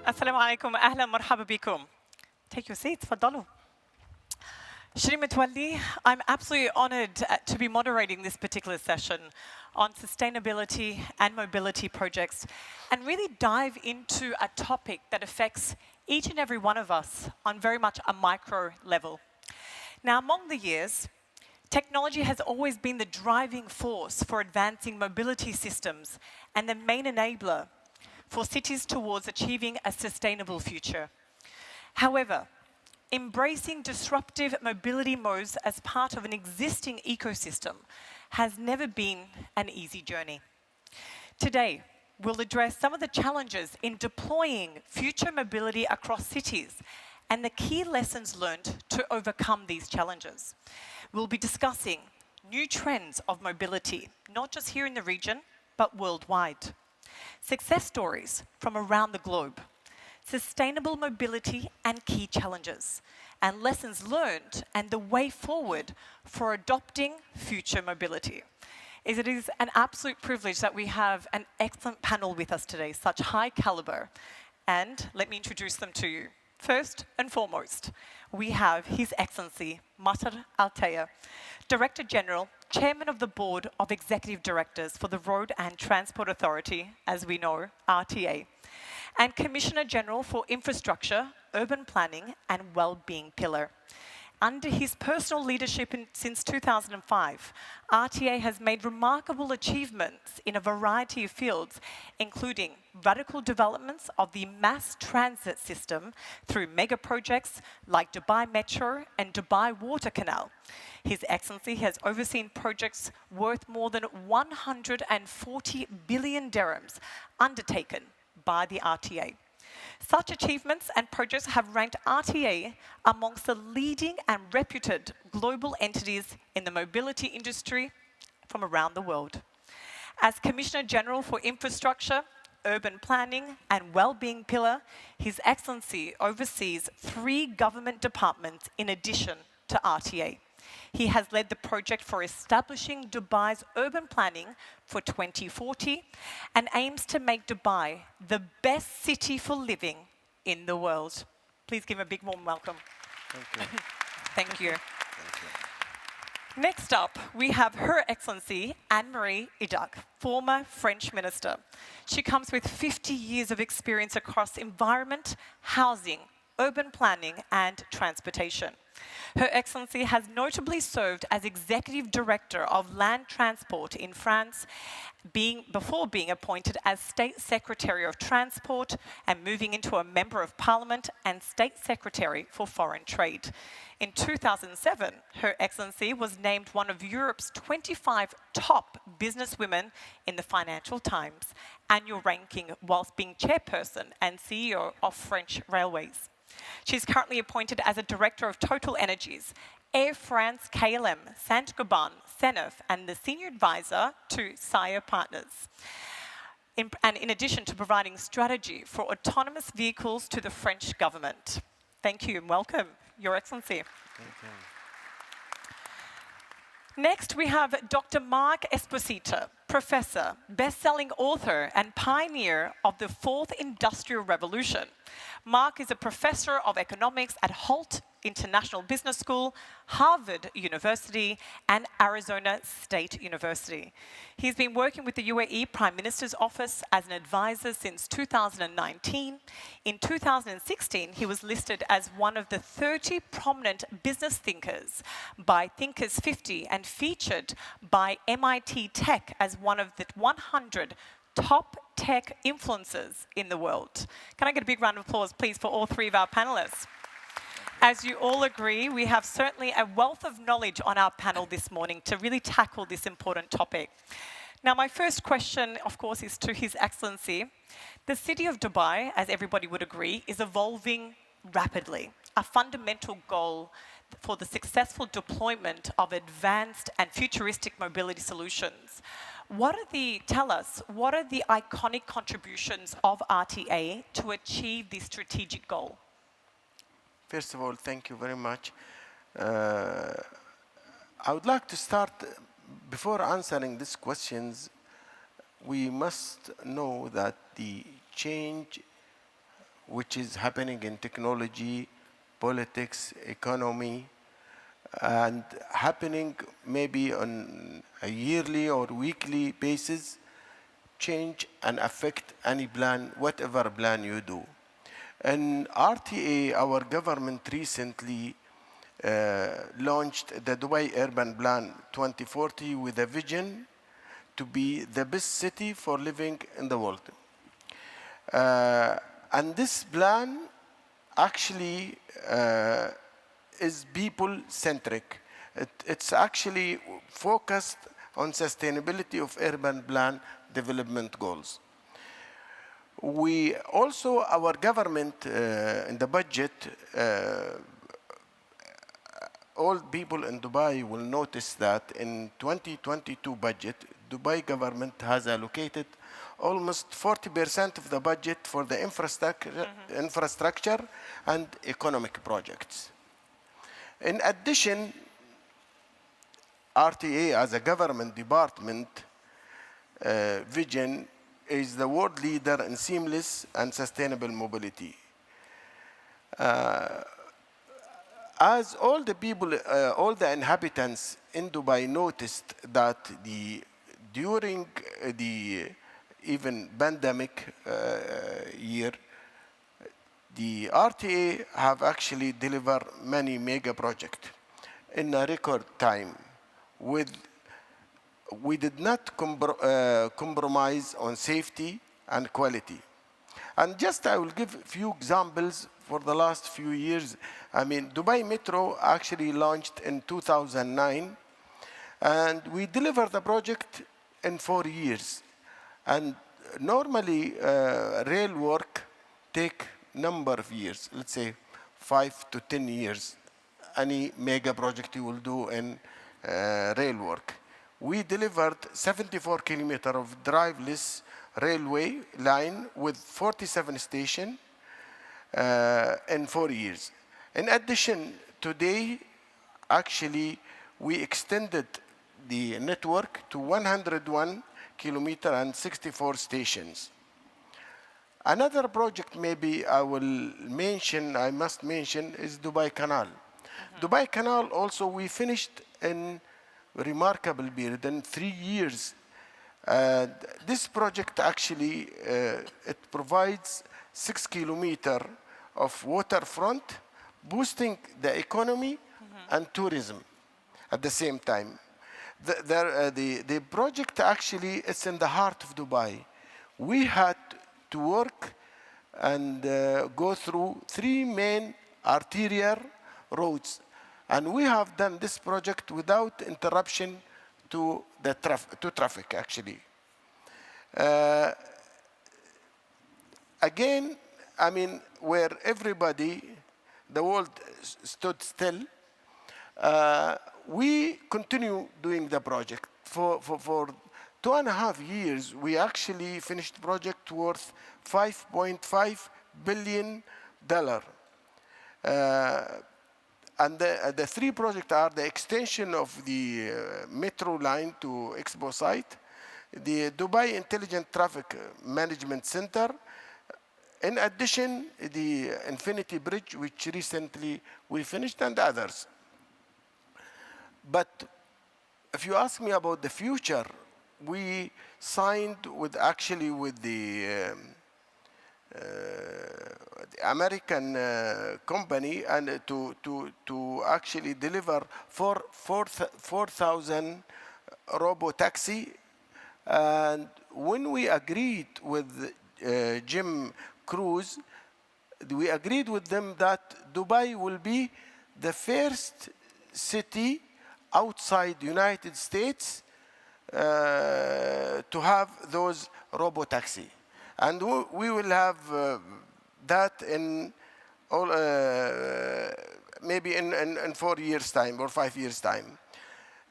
السلام عليكم أهلا مرحبا بكم. Take your seats, تفضلوا. Shri Mutwalli, I'm absolutely honored to be moderating this particular session on sustainability and mobility projects and really dive into a topic that affects each and every one of us on very much a micro level. Now, among the years, technology has always been the driving force for advancing mobility systems and the main enabler for cities towards achieving a sustainable future. However, embracing disruptive mobility modes as part of an existing ecosystem has never been an easy journey. Today, we'll address some of the challenges in deploying future mobility across cities and the key lessons learned to overcome these challenges. We'll be discussing new trends of mobility, not just here in the region, but worldwide. Success stories from around the globe, sustainable mobility and key challenges, and lessons learned and the way forward for adopting future mobility. It is an absolute privilege that we have an excellent panel with us today, such high caliber. And let me introduce them to you. First and foremost, we have His Excellency Mattar Al Tayer, Director General, Chairman of the Board of Executive Directors for the Road and Transport Authority, as we know, RTA, and Commissioner General for Infrastructure, Urban Planning and Wellbeing Pillar. Under his personal leadership since 2005, RTA has made remarkable achievements in a variety of fields, including radical developments of the mass transit system through mega projects like Dubai Metro and Dubai Water Canal. His Excellency has overseen projects worth more than 140 billion dirhams undertaken by the RTA. Such achievements and projects have ranked RTA amongst the leading and reputed global entities in the mobility industry from around the world. As Commissioner General for Infrastructure, Urban Planning and Wellbeing Pillar, His Excellency oversees 3 government departments in addition to RTA. He has led the project for establishing Dubai's urban planning for 2040 and aims to make Dubai the best city for living in the world. Please give him a big warm welcome. Thank you. Thank you. Thank you. Next up, we have Her Excellency Anne-Marie Idak, former French minister. She comes with 50 years of experience across environment, housing, urban planning and transportation. Her Excellency has notably served as Executive Director of Land Transport in France, before being appointed as State Secretary of Transport and moving into a Member of Parliament and State Secretary for Foreign Trade. In 2007, Her Excellency was named one of Europe's 25 top businesswomen in the Financial Times annual ranking whilst being chairperson and CEO of French Railways. She's currently appointed as a Director of Total Energies, Air France KLM, Saint-Gobain, Senef, and the Senior Advisor to Sire Partners. And in addition to providing strategy for autonomous vehicles to the French government. Thank you and welcome, Your Excellency. Thank you. Next, we have Dr. Mark Esposito, professor, best-selling author, and pioneer of the 4th Industrial Revolution. Mark is a professor of economics at Holt International Business School, Harvard University, and Arizona State University. He's been working with the UAE Prime Minister's Office as an advisor since 2019. In 2016, he was listed as one of the 30 prominent business thinkers by Thinkers 50 and featured by MIT Tech as one of the 100 top tech influencers in the world. Can I get a big round of applause, please, for all 3 of our panelists? As you all agree, we have certainly a wealth of knowledge on our panel this morning to really tackle this important topic. Now, my first question, of course, is to His Excellency. The city of Dubai, as everybody would agree, is evolving rapidly. A fundamental goal for the successful deployment of advanced and futuristic mobility solutions. Tell us, what are the iconic contributions of RTA to achieve this strategic goal? First of all, thank you very much. I would like to start, before answering these questions, we must know that the change which is happening in technology, politics, economy, and happening maybe on a yearly or weekly basis, change and affect any plan, whatever plan you do. In RTA, our government recently launched the Dubai Urban Plan 2040 with a vision to be the best city for living in the world. And this plan actually is people-centric. It's actually focused on sustainability of urban plan development goals. We also, our government in the budget, all people in Dubai will notice that in 2022 budget, Dubai government has allocated almost 40% of the budget for the infrastructure and economic projects. In addition, RTA as a government department vision is the world leader in seamless and sustainable mobility. As all the people, all the inhabitants in Dubai noticed that during the even pandemic year, the RTA have actually delivered many mega projects in a record time. We did not compromise on safety and quality. And just I will give a few examples for the last few years. I mean, Dubai Metro actually launched in 2009, and we delivered the project in 4 years. And normally, rail work take number of years, let's say 5 to 10 years. Any mega project you will do in rail work. We delivered 74 kilometers of driveless railway line with 47 stations in 4 years. In addition, today, actually, we extended the network to 101 kilometers and 64 stations. Another project maybe I must mention, is Dubai Canal. Dubai Canal also we finished in remarkable period, in 3 years. This project actually, it provides 6 kilometers of waterfront, boosting the economy and tourism at the same time. The project actually is in the heart of Dubai. We had to work and go through 3 main arterial roads. And we have done this project without interruption to the traffic, actually. Again, I mean, where everybody, the world stood still, we continue doing the project. For 2.5 years, we actually finished the project worth $5.5 billion. And the 3 projects are the extension of the metro line to Expo site, the Dubai Intelligent Traffic Management Center, in addition, the Infinity Bridge, which recently we finished, and others. But if you ask me about the future, we signed with the American company and to actually deliver 4,000 robo-taxi. And when we agreed with Jim Cruz, we agreed with them that Dubai will be the first city outside the United States to have those robo-taxi. And we will have that in all, maybe in 4 years' time or 5 years' time.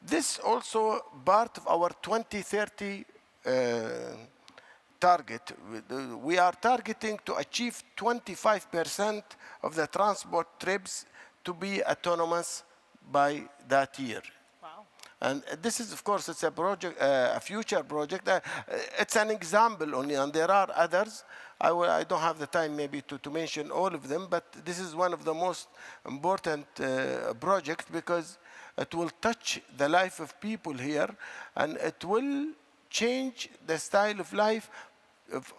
This also part of our 2030 target. We are targeting to achieve 25% of the transport trips to be autonomous by that year. Wow. And this is, of course, it's a project, a future project. It's an example only, and there are others. I don't have the time maybe to mention all of them, but this is one of the most important projects because it will touch the life of people here, and it will change the style of life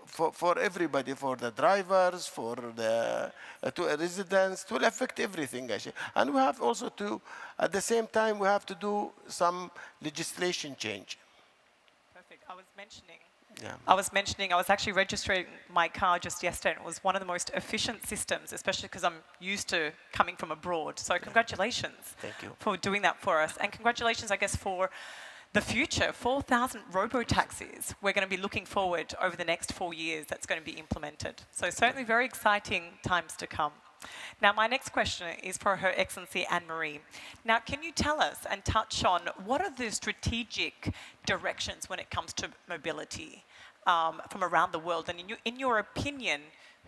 for everybody, for the drivers, for the residents. It will affect everything, actually. And we have also to, at the same time, we have to do some legislation change. Perfect. I was actually registering my car just yesterday, and it was one of the most efficient systems, especially because I'm used to coming from abroad. So congratulations for doing that for us. And congratulations, I guess, for the future, 4,000 robo-taxis we're going to be looking forward over the next 4 years that's going to be implemented. So certainly very exciting times to come. Now, my next question is for Her Excellency Anne-Marie. Now, can you tell us and touch on what are the strategic directions when it comes to mobility from around the world? And in your opinion,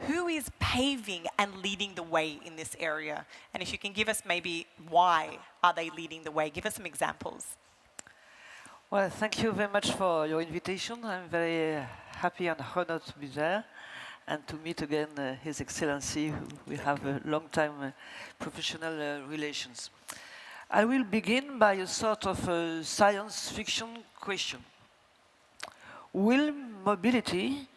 who is paving and leading the way in this area? And if you can give us maybe why are they leading the way? Give us some examples. Well, thank you very much for your invitation. I'm very happy and honored to be there and to meet again His Excellency, who we have a long time professional relations. I will begin by a sort of science fiction question. Will mobility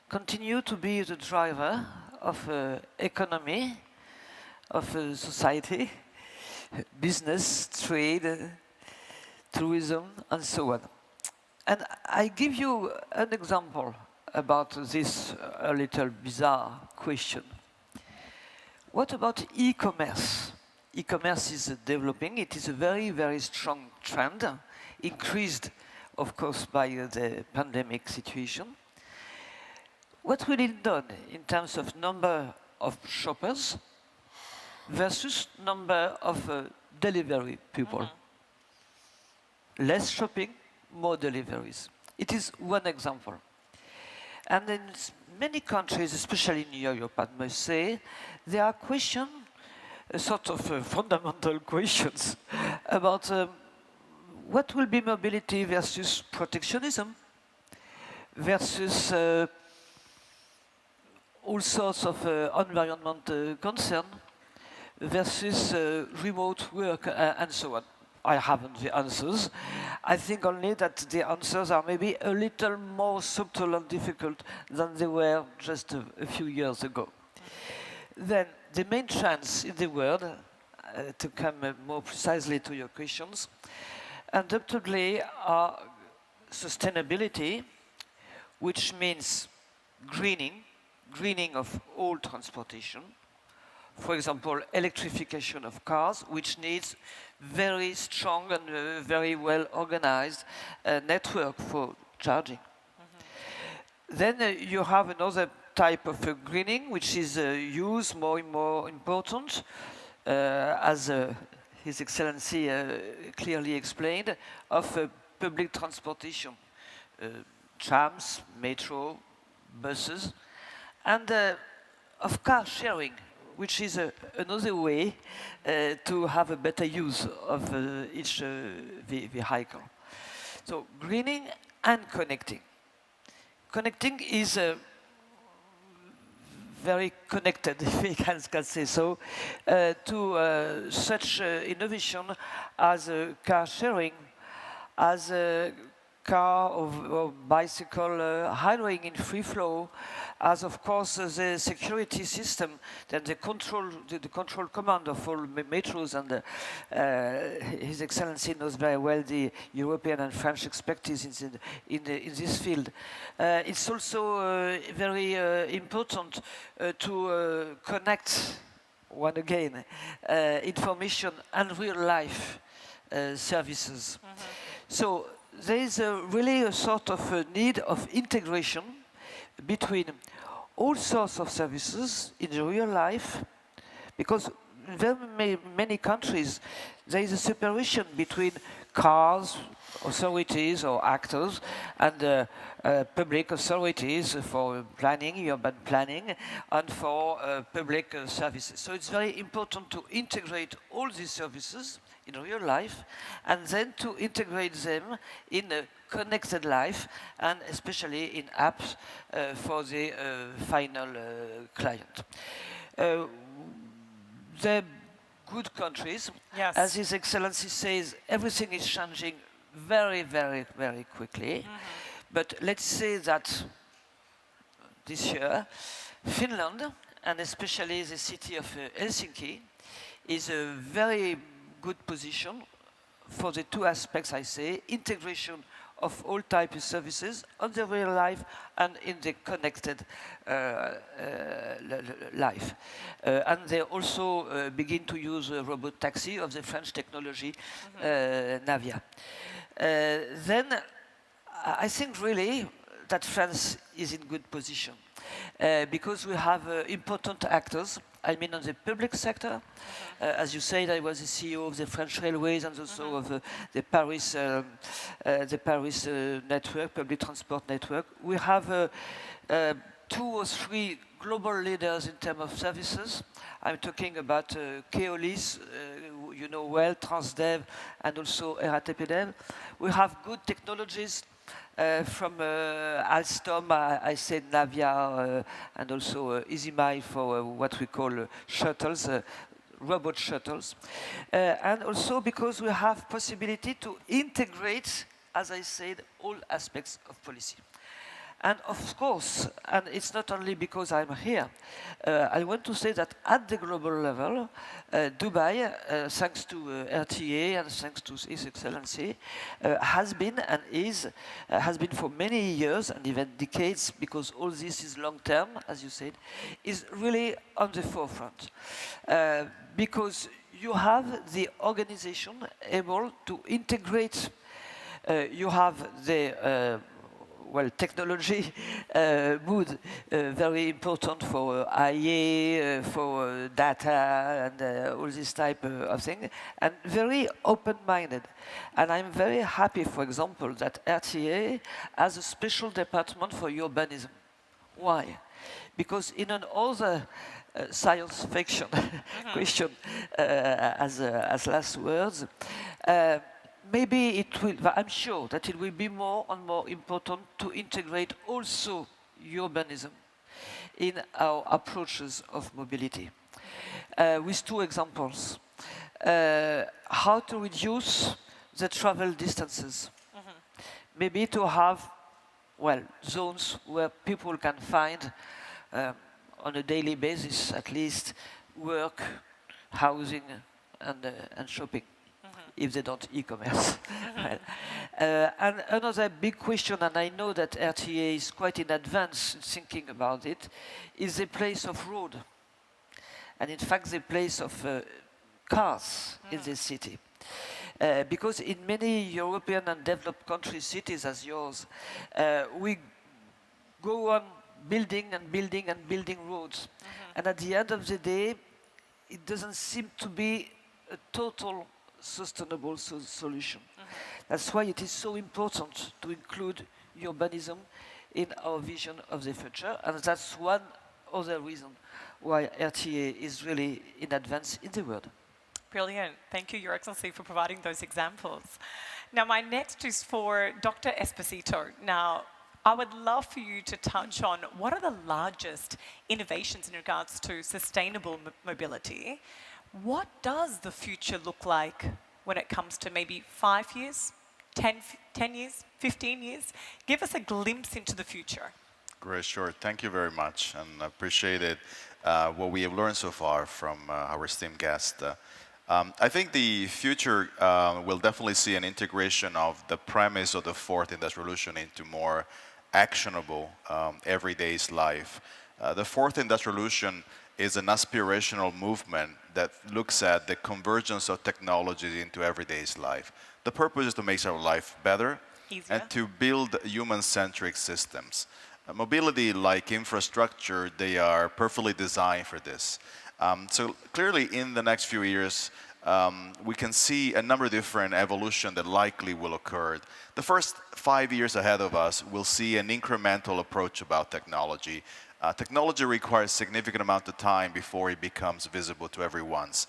continue to be the driver of economy, of society, business, trade, tourism, and so on? And I give you an example about this a little bizarre question. What about e-commerce? E-commerce is developing. It is a very, very strong trend, increased, of course, by the pandemic situation. What will it do in terms of number of shoppers versus number of delivery people? Less shopping, more deliveries. It is one example. And in many countries, especially in Europe, I must say, there are questions, sort of fundamental questions about what will be mobility versus protectionism, versus all sorts of environment concern, versus remote work and so on. I haven't the answers. I think only that the answers are maybe a little more subtle and difficult than they were just a few years ago. Then the main trends in the world, to come more precisely to your questions, undoubtedly are sustainability, which means greening of all transportation. For example, electrification of cars, which needs very strong and very well organized network for charging. Then you have another type of greening, which is used more and more important, as His Excellency clearly explained, of public transportation, trams, metro, buses, and of car sharing, which is another way to have a better use of each vehicle. So greening and connecting. Connecting is very connected, if we can say so, to such innovation as car sharing, as car or bicycle hiring in free flow, as of course the security system, then the control command of all metros, and His Excellency knows very well the European and French expertise in this field. It's also very important to connect, one again, information and real life services. So there is really a sort of a need of integration between all sorts of services in real life, because in very many countries there is a separation between cars, authorities or actors, and public authorities for planning, urban planning, and for public services. So it's very important to integrate all these services in real life, and then to integrate them in a connected life, and especially in apps for the final client. The good countries, Yes. as His Excellency says, everything is changing very, very, very quickly. But let's say that this year, Finland, and especially the city of Helsinki, is a very good position for the two aspects I say, integration of all types of services on the real life and in the connected life. And they also begin to use robot taxi of the French technology Navia. Then I think really that France is in good position because we have important actors. I mean, on the public sector, as you said, I was the CEO of the French Railways and also of the Paris network, public transport network. We have 2 or 3 global leaders in terms of services. I'm talking about Keolis, you know well, Transdev, and also RATP. We have good technologies from Alstom, I said Navia, and also EasyMile for what we call shuttles, robot shuttles. And also because we have possibility to integrate, as I said, all aspects of policy. And of course, and it's not only because I'm here, I want to say that at the global level, Dubai, thanks to RTA and thanks to His Excellency, has been and has been for many years and even decades, because all this is long term, as you said, is really on the forefront. Because you have the organization able to integrate, you have the technology mood, very important for IA, for data, and all this type of thing, and very open-minded. And I'm very happy, for example, that RTA has a special department for urbanism. Why? Because in another science fiction question, as last words, maybe it will, I'm sure that it will be more and more important to integrate also urbanism in our approaches of mobility. With 2 examples. How to reduce the travel distances. Maybe to have, zones where people can find on a daily basis at least work, housing, and shopping. If they don't e-commerce. And another big question, and I know that RTA is quite in advance thinking about it, is the place of road. And in fact, the place of cars in the city. Because in many European and developed country cities as yours, we go on building and building and building roads. And at the end of the day, it doesn't seem to be a total sustainable solution. That's why it is so important to include urbanism in our vision of the future, and that's one other reason why RTA is really in advance in the world. Brilliant. Thank you, Your Excellency, for providing those examples. Now, my next is for Dr. Esposito. Now, I would love for you to touch on what are the largest innovations in regards to sustainable mobility. What does the future look like when it comes to maybe 5 years, 10 years, 15 years? Give us a glimpse into the future. Great, sure. Thank you very much, and I appreciate it, what we have learned so far from our esteemed guest. I think the future will definitely see an integration of the premise of the 4th Industrial Revolution into more actionable everyday's life. The 4th Industrial Revolution is an aspirational movement that looks at the convergence of technologies into everyday's life. The purpose is to make our life better Easier. and to build human-centric systems. Mobility, like infrastructure, they are perfectly designed for this. So clearly, in the next few years, we can see a number of different evolution that likely will occur. The first 5 years ahead of us, we'll see an incremental approach about technology. Technology requires significant amount of time before it becomes visible to everyone's.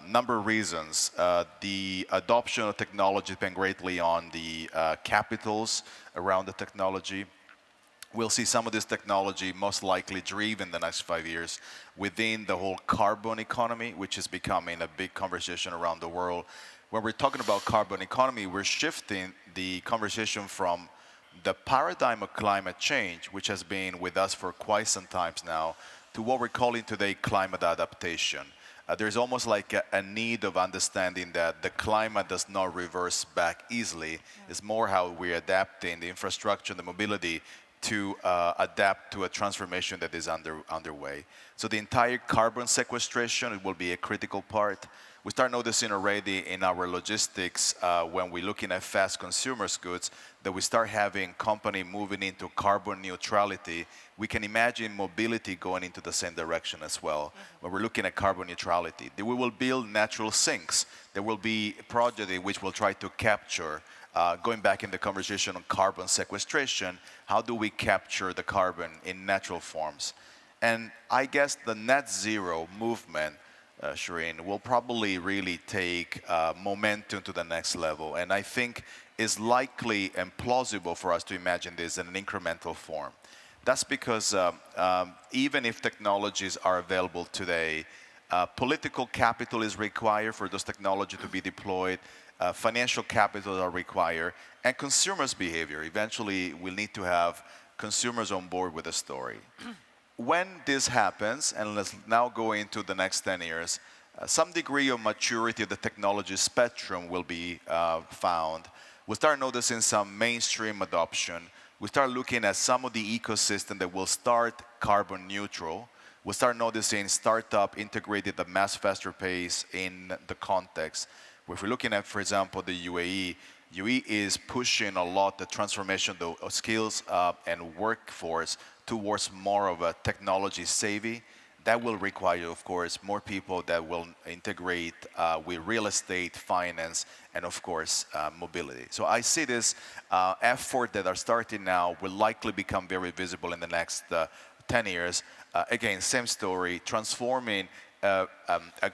Number of reasons. The adoption of technology depends greatly on the capitals around the technology. We'll see some of this technology most likely driven the next 5 years within the whole carbon economy, which is becoming a big conversation around the world. When we're talking about carbon economy, we're shifting the conversation from the paradigm of climate change, which has been with us for quite some time now, to what we're calling today climate adaptation. There's almost like a need of understanding that the climate does not reverse back easily. It's more how we're adapting the infrastructure and the mobility to adapt to a transformation that is underway. So the entire carbon sequestration will be a critical part. We start noticing already in our logistics when we're looking at fast consumers goods that we start having company moving into carbon neutrality. We can imagine mobility going into the same direction as well. When we're looking at carbon neutrality, we will build natural sinks. There will be a project in which we'll try to capture, going back in the conversation on carbon sequestration, how do we capture the carbon in natural forms? And I guess the net zero movement, Shireen, will probably really take momentum to the next level. And I think it's likely and plausible for us to imagine this in an incremental form. That's because even if technologies are available today, political capital is required for those technologies to be deployed, financial capital are required, and consumers' behavior. Eventually, we'll need to have consumers on board with the story. When this happens, and let's now go into the next 10 years, some degree of maturity of the technology spectrum will be found. We'll start noticing some mainstream adoption. We'll start looking at some of the ecosystem that will start carbon neutral. We'll start noticing startup integrated at mass faster pace in the context. If we're looking at, for example, the UAE is pushing a lot the transformation of skills and workforce towards more of a technology savvy. That will require, of course, more people that will integrate with real estate, finance, and of course, mobility. So I see this effort that are starting now will likely become very visible in the next 10 years. Again, same story, transforming a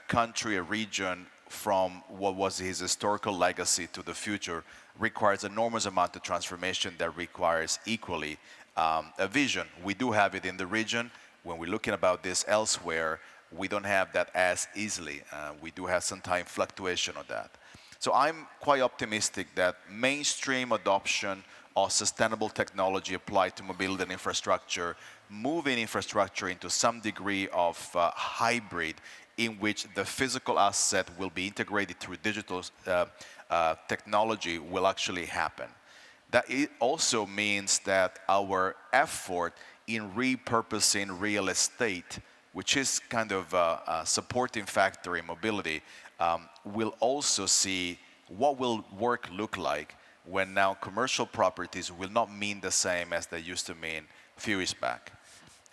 country, a region from what was his historical legacy to the future requires enormous amount of transformation that requires equally a vision. We do have it in the region. When we're looking about this elsewhere, we don't have that as easily. We do have some time fluctuation of that. So I'm quite optimistic that mainstream adoption of sustainable technology applied to mobility and infrastructure, moving infrastructure into some degree of hybrid in which the physical asset will be integrated through digital technology will actually happen. That it also means that our effort in repurposing real estate, which is kind of a supporting factor in mobility, will also see what will work look like when now commercial properties will not mean the same as they used to mean a few years back.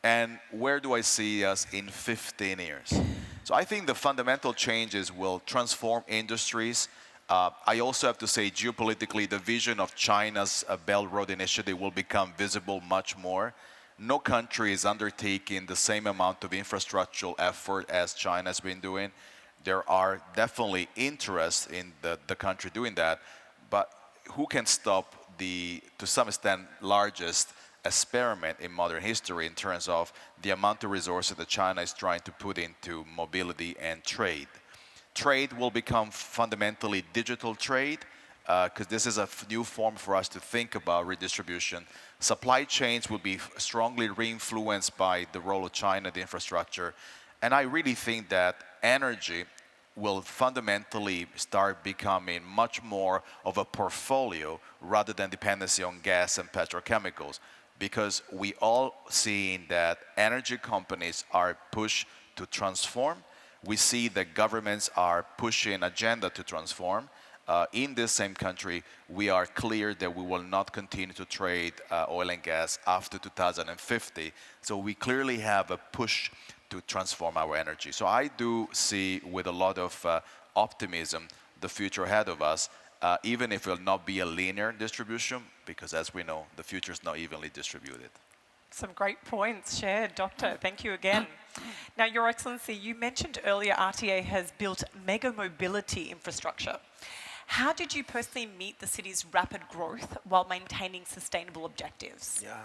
And where do I see us in 15 years? So I think the fundamental changes will transform industries. I also have to say geopolitically, the vision of China's Belt and Road Initiative will become visible much more. No country is undertaking the same amount of infrastructural effort as China has been doing. There are definitely interests in the country doing that, but who can stop the, to some extent, largest experiment in modern history in terms of the amount of resources that China is trying to put into mobility and trade. Trade will become fundamentally digital trade because this is a new form for us to think about redistribution. Supply chains will be strongly re-influenced by the role of China, the infrastructure. And I really think that energy will fundamentally start becoming much more of a portfolio rather than dependency on gas and petrochemicals. Because we all seeing that energy companies are pushed to transform. We see that governments are pushing agenda to transform. In this same country, we are clear that we will not continue to trade oil and gas after 2050. So we clearly have a push to transform our energy. So I do see with a lot of optimism the future ahead of us, even if it will not be a linear distribution, because as we know, the future is not evenly distributed. Some great points shared, Doctor. Thank you again. Now, Your Excellency, you mentioned earlier RTA has built mega mobility infrastructure. How did you personally meet the city's rapid growth while maintaining sustainable objectives? Yeah.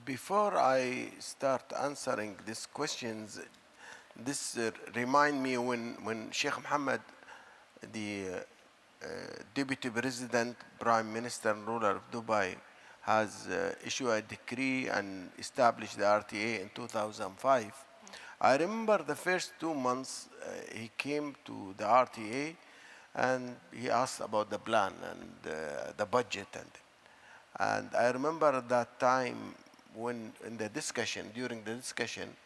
Before I start answering these questions, this remind me when Sheikh Mohammed, the Deputy President, Prime Minister and ruler of Dubai, has issued a decree and established the RTA in 2005. I remember the first 2 months he came to the RTA and he asked about the plan and the budget. And I remember at that time when during the discussion,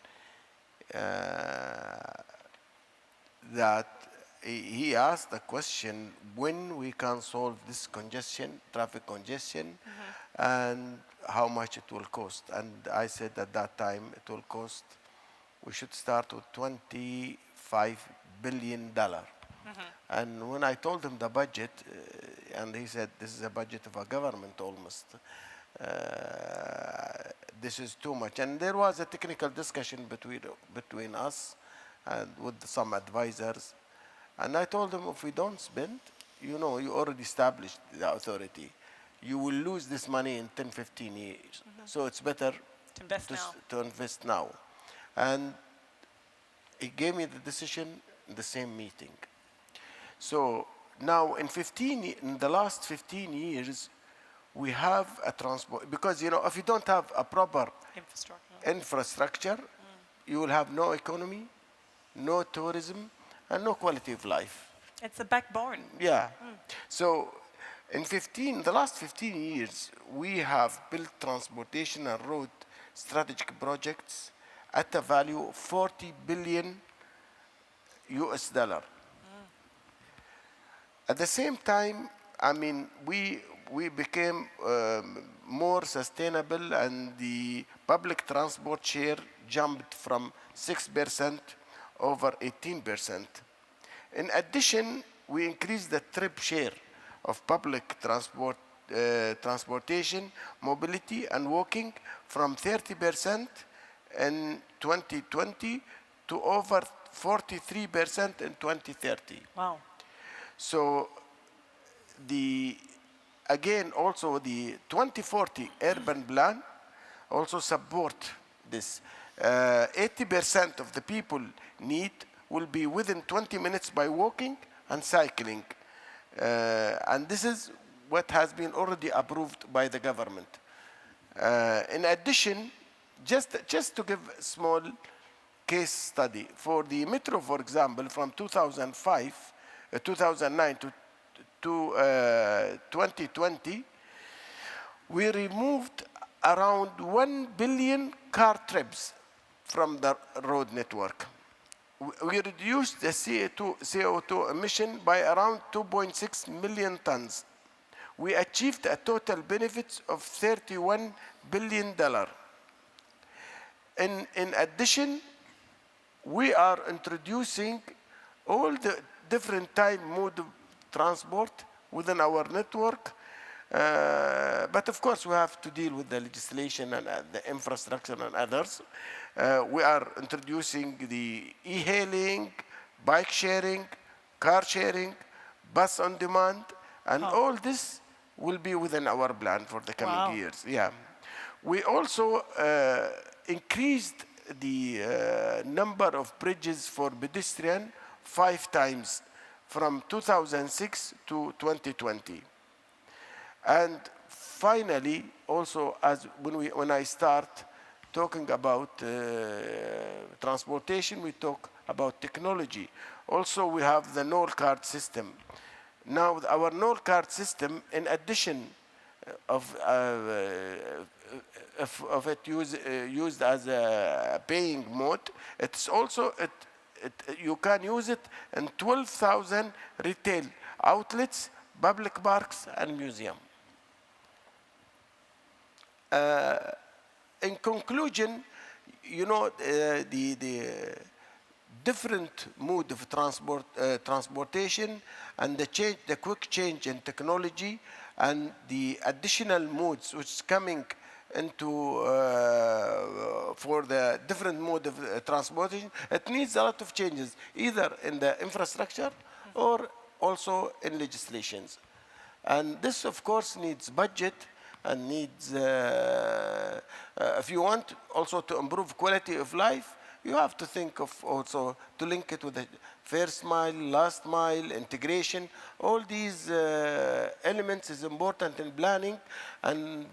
that he asked the question when we can solve this traffic congestion, and how much it will cost. And I said at that time it will cost, we should start with $25 billion. And when I told him the budget, and he said, this is a budget of a government almost. This is too much. And there was a technical discussion between us and with some advisors. And I told him, if we don't spend, you already established the authority. You will lose this money in 10, 15 years. So it's better to invest now. And he gave me the decision in the same meeting. So now in the last 15 years, we have a transport, because if you don't have a proper infrastructure, you will have no economy, no tourism, and no quality of life. It's the backbone. Yeah. So in the last 15 years, we have built transportation and road strategic projects at a value of $40 billion. At the same time, we became more sustainable, and the public transport share jumped from 6% over 18%. In addition, we increased the trip share of public transportation, mobility, and walking from 30% in 2020 to over 43% in 2030. Wow. So also the 2040 urban plan also support this. 80% of the people will be within 20 minutes by walking and cycling. And this is what has been already approved by the government. In addition, just to give a small case study, for the metro, for example, from 2009 to 2020, we removed around 1 billion car trips from the road network. We reduced the CO2 emission by around 2.6 million tons. We achieved a total benefits of $31 billion. In addition, we are introducing all the different mode of transport within our network. But of course, we have to deal with the legislation and the infrastructure and others. We are introducing the e-hailing, bike sharing, car sharing, bus on demand, and all this will be within our plan for the coming years. Yeah. We also increased the number of bridges for pedestrian 5 times from 2006 to 2020. And finally, also, when I start talking about transportation, we talk about technology. Also, we have the NOL card system. Now, our NOL card system, in addition of it used as a paying mode, it's also you can use it in 12,000 retail outlets, public parks, and museums. In conclusion, the different mode of transportation, and the quick change in technology, and the additional modes which is coming into for the different mode of transportation, it needs a lot of changes, either in the infrastructure or also in legislations. And this, of course, needs budget and needs, if you want also to improve quality of life, you have to think of also to link it with the first mile, last mile, integration. All these elements is important in planning, and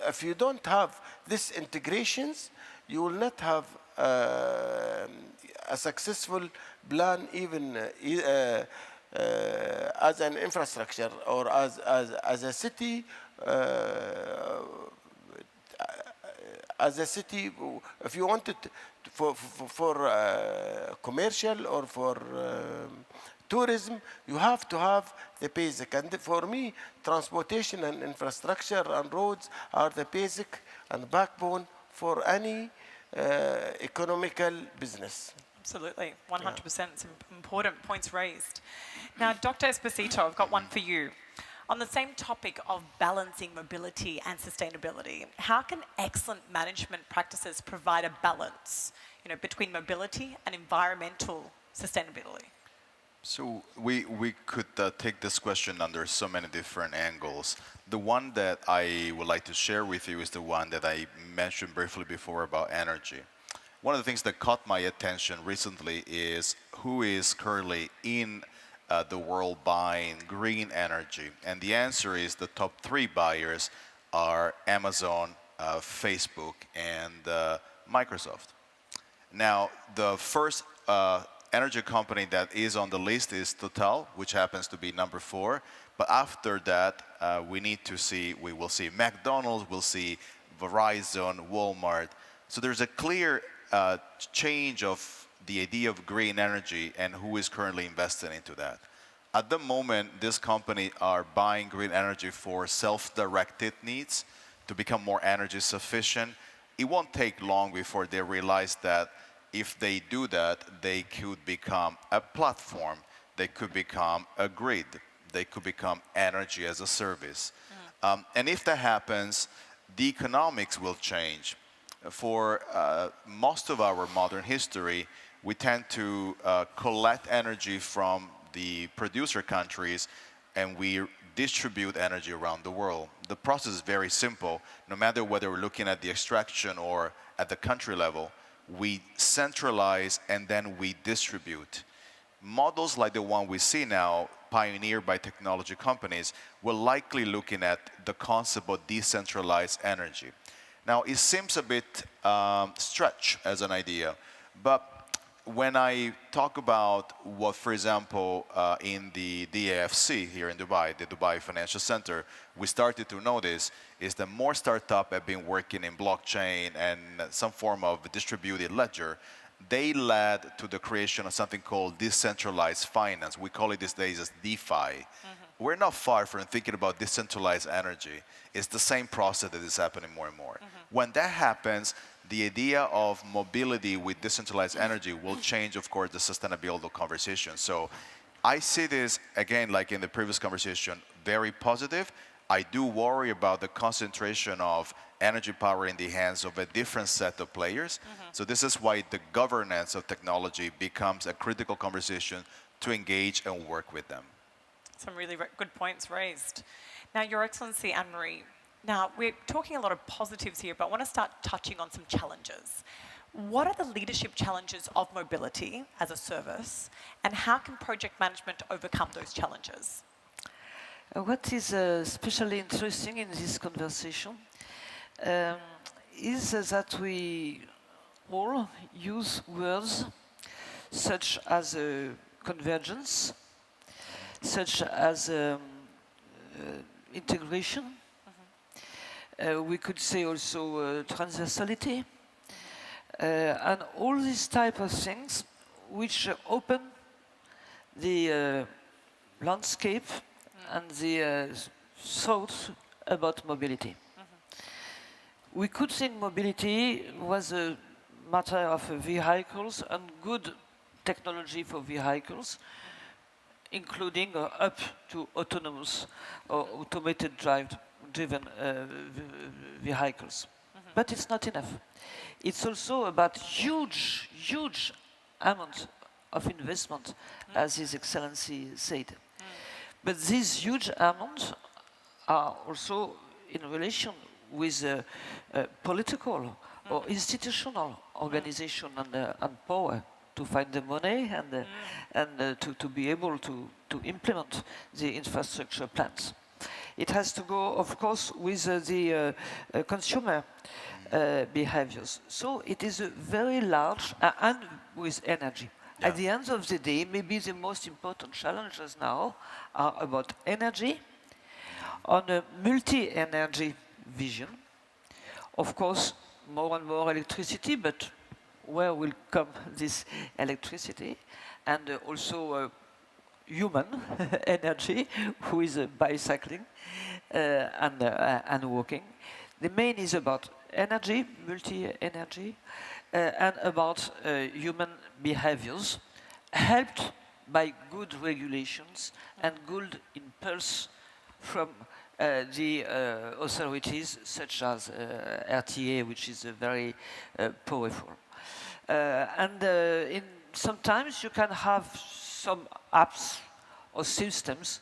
if you don't have these integrations, you will not have a successful plan, even as an infrastructure or as a city. As a city, if you want it for commercial or for tourism, you have to have the basic. And for me, transportation and infrastructure and roads are the basic and backbone for any economical business. Absolutely, 100%. Some important points raised. Now, Dr. Esposito, I've got one for you. On the same topic of balancing mobility and sustainability, how can excellent management practices provide a balance, between mobility and environmental sustainability? So we could take this question under so many different angles. The one that I would like to share with you is the one that I mentioned briefly before about energy. One of the things that caught my attention recently is who is currently in the world buying green energy. And the answer is the top 3 buyers are Amazon, Facebook, and Microsoft. Now, the first energy company that is on the list is Total, which happens to be number 4. But after that, we will see McDonald's, we'll see Verizon, Walmart. So there's a clear change of the idea of green energy and who is currently investing into that. At the moment, this company are buying green energy for self-directed needs to become more energy sufficient. It won't take long before they realize that if they do that, they could become a platform, they could become a grid, they could become energy as a service. And if that happens, the economics will change. For most of our modern history, we tend to collect energy from the producer countries and we distribute energy around the world. The process is very simple. No matter whether we're looking at the extraction or at the country level, we centralize and then we distribute. Models like the one we see now, pioneered by technology companies, will likely looking at the concept of decentralized energy. Now, it seems a bit stretch as an idea, but when I talk about what, for example, in the DIFC here in Dubai, the Dubai Financial Center, we started to notice is that more startups have been working in blockchain and some form of distributed ledger. They led to the creation of something called decentralized finance. We call it these days as DeFi. We're not far from thinking about decentralized energy. It's the same process that is happening more and more. When that happens, the idea of mobility with decentralized energy will change, of course, the sustainability conversation. So I see this, again, like in the previous conversation, very positive. I do worry about the concentration of energy power in the hands of a different set of players. So this is why the governance of technology becomes a critical conversation to engage and work with them. Some really good points raised. Now, Your Excellency, Anne-Marie, now we're talking a lot of positives here, but I want to start touching on some challenges. What are the leadership challenges of mobility as a service, and how can project management overcome those challenges? What is especially interesting in this conversation is that we all use words such as convergence, such as integration. We could say also transversality, and all these type of things which open the landscape and the thoughts about mobility. We could think mobility was a matter of vehicles and good technology for vehicles, including up to autonomous or automated driven vehicles. But it's not enough. It's also about huge amounts of investment, as His Excellency said. But these huge amounts are also in relation with political or institutional organization and power to find the money and to be able to implement the infrastructure plans. It has to go, of course, with the consumer behaviors. So it is a very large, and with energy. Yeah. At the end of the day, maybe the most important challenges now are about energy, on a multi-energy vision. Of course, more and more electricity, but where will come this electricity? And also human energy, who is bicycling and walking. The main is about energy, multi-energy, and about human behaviors, helped by good regulations and good impulse from the authorities, such as RTA, which is very powerful. Sometimes you can have some apps or systems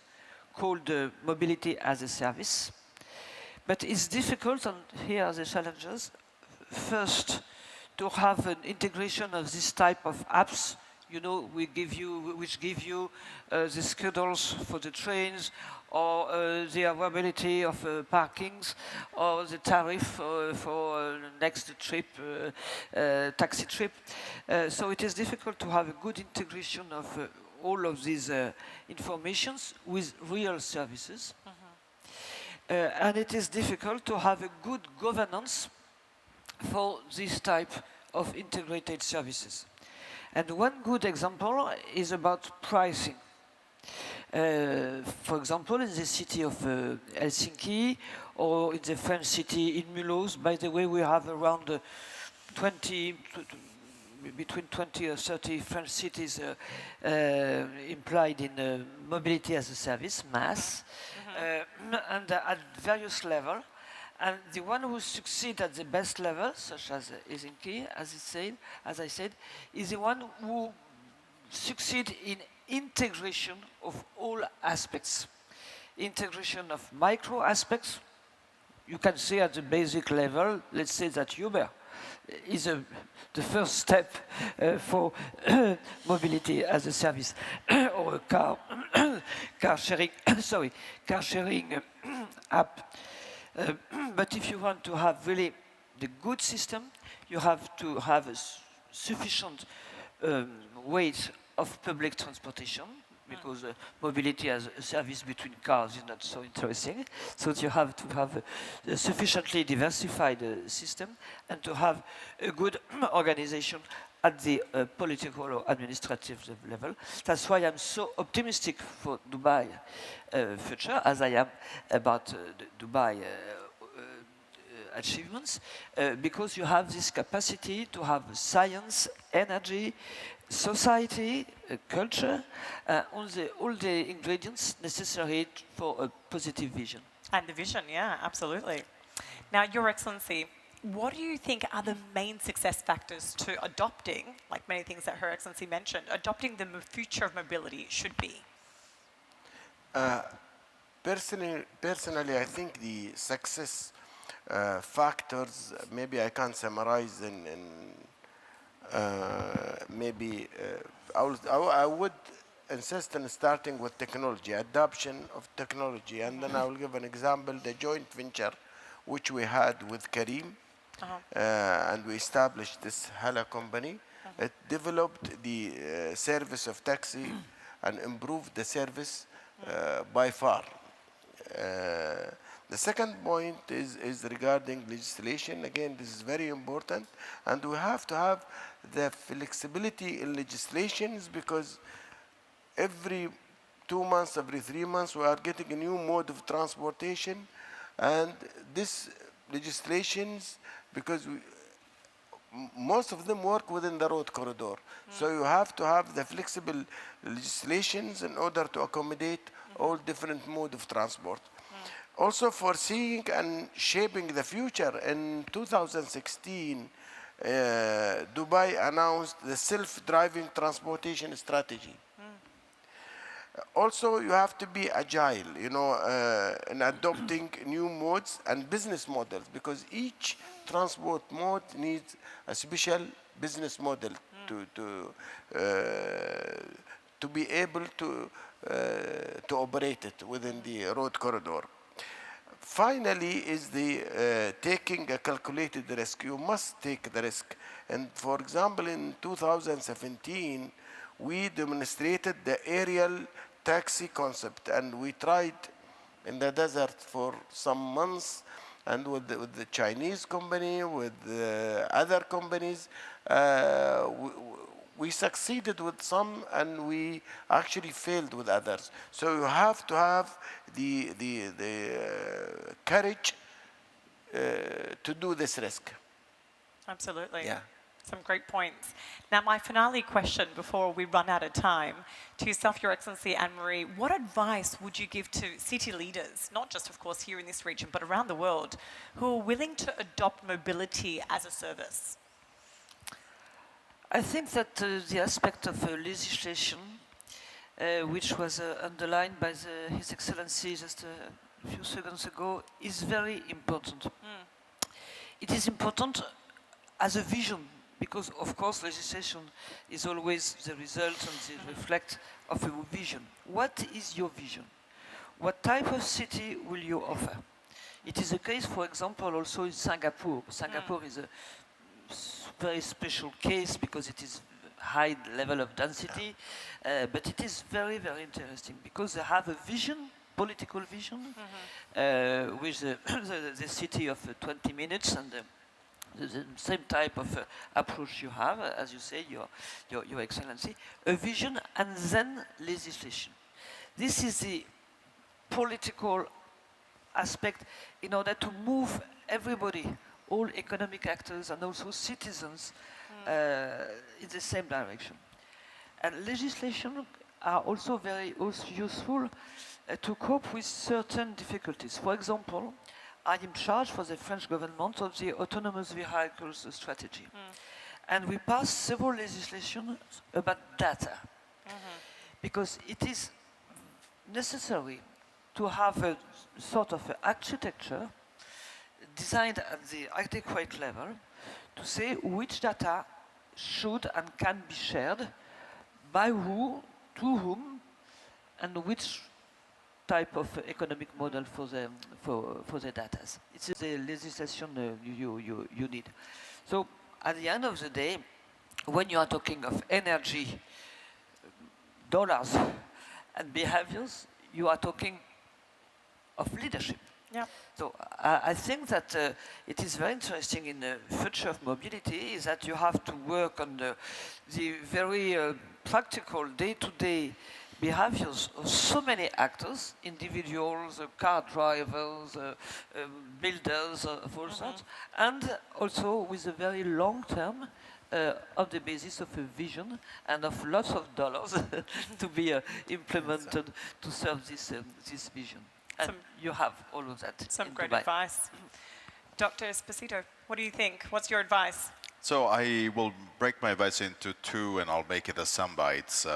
called mobility as a service, but it's difficult, and here are the challenges. First, to have an integration of this type of apps, which give you the schedules for the trains, or the availability of parkings, or the tariff for next trip, taxi trip. So it is difficult to have a good integration of all of these informations with real services. And it is difficult to have a good governance for this type of integrated services. And one good example is about pricing. For example, in the city of Helsinki, or in the French city in Mulhouse, by the way, we have around between 20 or 30 French cities implied in mobility as a service, MaaS, and at various levels. And the one who succeeds at the best level, such as Helsinki, as I said, is the one who succeeds in integration of all aspects. Integration of micro aspects. You can say at the basic level, let's say that Uber is the first step for mobility as a service, or a car sharing app. But if you want to have really the good system, you have to have a sufficient weight of public transportation, because mobility as a service between cars is not so interesting. So you have to have a sufficiently diversified system, and to have a good organization at the political or administrative level. That's why I'm so optimistic for Dubai future, as I am about the Dubai achievements, because you have this capacity to have science, energy, society, culture, all the ingredients necessary for a positive vision. And the vision, yeah, absolutely. Now, Your Excellency, what do you think are the main success factors to adopting, like many things that Her Excellency mentioned, adopting the future of mobility should be? Personally, I think the success factors, maybe I can summarize in I would insist on starting with technology, adoption of technology, and then I will give an example, the joint venture which we had with Karim, and we established this Hala company. It developed the service of taxi and improved the service by far. The second point is regarding legislation. Again, this is very important, and we have to have the flexibility in legislations, because every 2 months, every 3 months, we are getting a new mode of transportation, and this legislations, because most of them work within the road corridor. So you have to have the flexible legislations in order to accommodate all different modes of transport. Also foreseeing and shaping the future, in 2016, Dubai announced the self-driving transportation strategy. Also, you have to be agile, in adopting new modes and business models, because each transport mode needs a special business model to be able to operate it within the road corridor. Finally, is the taking a calculated risk. You must take the risk. And for example, in 2017, we demonstrated the aerial taxi concept, and we tried in the desert for some months, and with the Chinese company, with other companies, we succeeded with some, and we actually failed with others. So you have to have the courage to do this risk. Absolutely. Yeah. Some great points. Now, my finale question before we run out of time, to yourself, Your Excellency Anne-Marie, what advice would you give to city leaders, not just, of course, here in this region, but around the world, who are willing to adopt mobility as a service? I think that the aspect of legislation, which was underlined by His Excellency just a few seconds ago, is very important. It is important as a vision, because of course legislation is always the result and the reflect of a vision. What is your vision? What type of city will you offer? It is the case, for example, also in Singapore. Singapore is a very special case because it is high level of density, but it is very, very interesting because they have a vision, political vision, with the city of 20 minutes and the same type of approach you have, as you say, Your Excellency, a vision and then legislation. This is the political aspect in order to move everybody, all economic actors and also citizens, in the same direction. And legislation are also very useful to cope with certain difficulties. For example, I am charged for the French government of the autonomous vehicles strategy. And we passed several legislations about data. Because it is necessary to have a sort of architecture designed at the adequate level to say which data should and can be shared by who, to whom, and which type of economic model for the data. It's the legislation you need. So at the end of the day, when you are talking of energy, dollars, and behaviors, you are talking of leadership. Yeah. So I think that it is very interesting in the future of mobility is that you have to work on the very practical day-to-day behaviors of so many actors, individuals, car drivers, builders of all sorts, and also with a very long term on the basis of a vision and of lots of dollars to be implemented to serve this vision. And you have all of that. Some great advice. Dr. Esposito, what do you think? What's your advice? So I will break my advice into two, and I'll make it as some bites.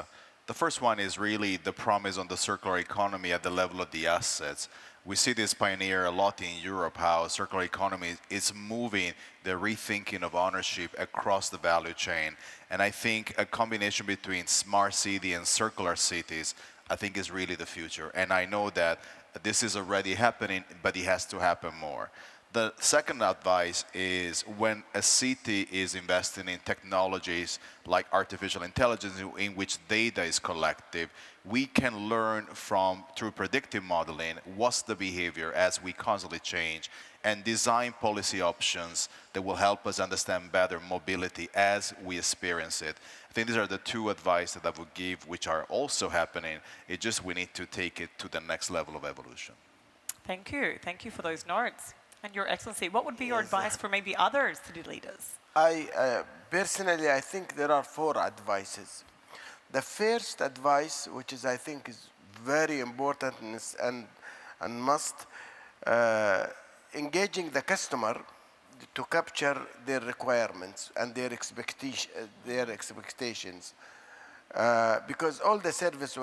The first one is really the promise on the circular economy at the level of the assets. We see this pioneer a lot in Europe, how circular economy is moving the rethinking of ownership across the value chain. And I think a combination between smart city and circular cities, I think is really the future. And I know that this is already happening, but it has to happen more. The second advice is when a city is investing in technologies like artificial intelligence in which data is collected, we can learn through predictive modeling, what's the behavior as we constantly change, and design policy options that will help us understand better mobility as we experience it. I think these are the two advice that I would give, which are also happening. It's just we need to take it to the next level of evolution. Thank you. Thank you for those notes. And Your Excellency, what would be your advice for maybe other city leaders? Personally, I think there are 4 advices. The first advice, which is I think is very important and must, engaging the customer to capture their requirements and their expectations. Because all the service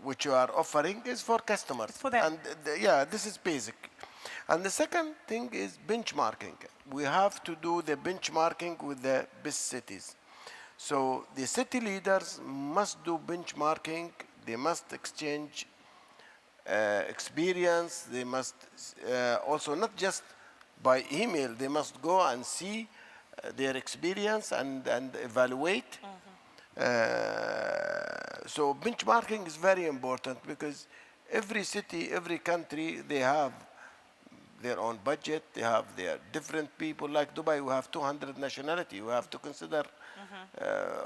which you are offering is for customers. It's for them. And yeah, this is basic. And the second thing is benchmarking. We have to do the benchmarking with the best cities. So the city leaders must do benchmarking. They must exchange experience. They must also not just by email. They must go and see their experience and evaluate. So benchmarking is very important because every city, every country, they have their own budget, they have their different people. Like Dubai, we have 200 nationality. We have to consider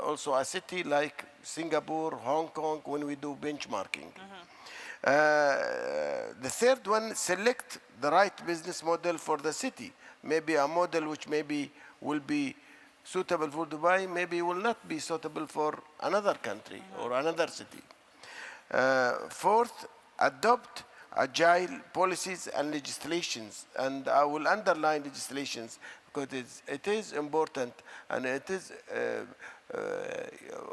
also a city like Singapore, Hong Kong, when we do benchmarking. The third one, select the right business model for the city. Maybe a model which maybe will be suitable for Dubai, maybe will not be suitable for another country or another city. Fourth, adopt agile policies and legislations, and I will underline legislations because it is important, and it is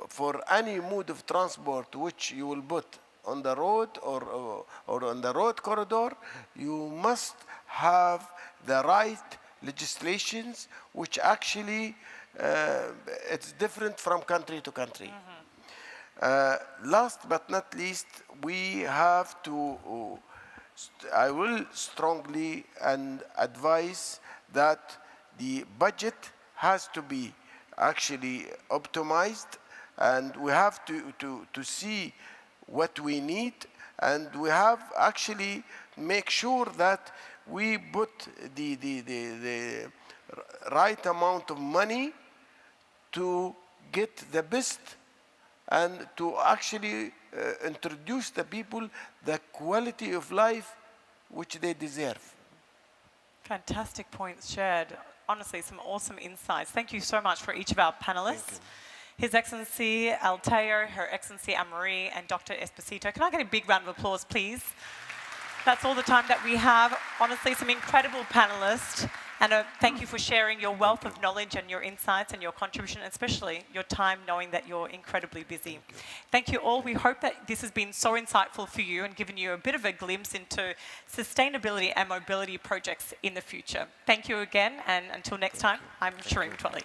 for any mode of transport which you will put on the road or on the road corridor, you must have the right legislations which actually it's different from country to country. Last but not least, we have to, I will strongly and advise that the budget has to be actually optimized, and we have to see what we need, and we have actually make sure that we put the right amount of money to get the best and to actually introduce the people the quality of life which they deserve. Fantastic points shared. Honestly, some awesome insights. Thank you so much for each of our panelists. His Excellency Al Tayer, Her Excellency Anne-Marie, and Dr. Esposito. Can I get a big round of applause, please? That's all the time that we have. Honestly, some incredible panelists. And thank you for sharing your wealth of knowledge and your insights and your contribution, especially your time, knowing that you're incredibly busy. Thank you all. We hope that this has been so insightful for you and given you a bit of a glimpse into sustainability and mobility projects in the future. Thank you again, and until next time, I'm Shireen Twali.